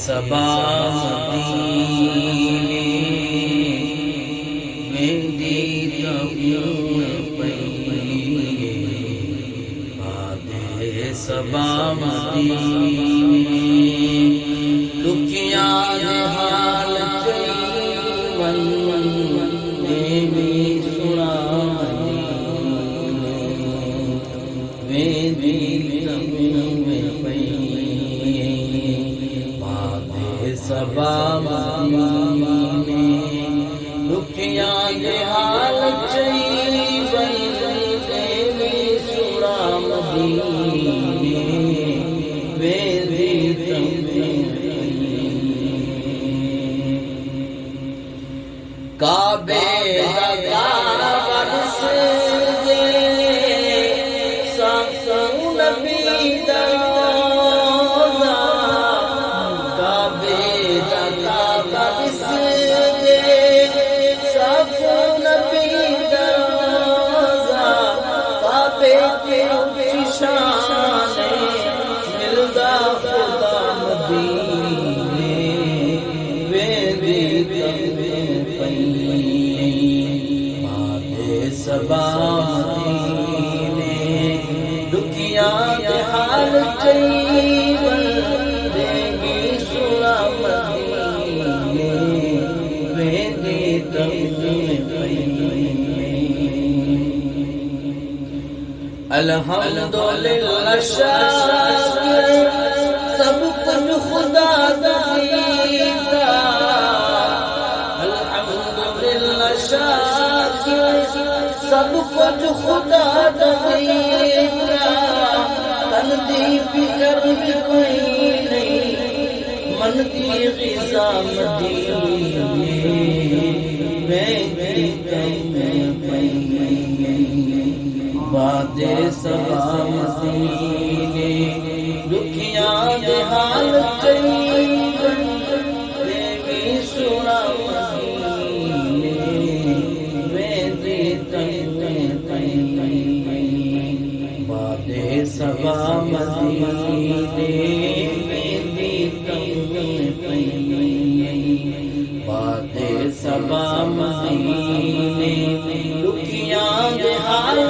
سبا مدینے میری بادے سبا مدینے لکیاں حال ون میری سنا میری سبا مدینے لکیاں حال میری سنا مدینے کعبے سبا مدینے لکیاں حال بندگی سنا مدینے ویدی الحمدللہ شاکر سب کچھ خدا دیتا الحمدللہ شاکر سب کچھ خدا دیتا تن دی فکر بھی کوئی نہیں من کی غذا مدینے میں بادے سبا مدینے لکیاں حال دیوی سنا بادے سبا مدینے بادے سبا مدینے لکیاں حال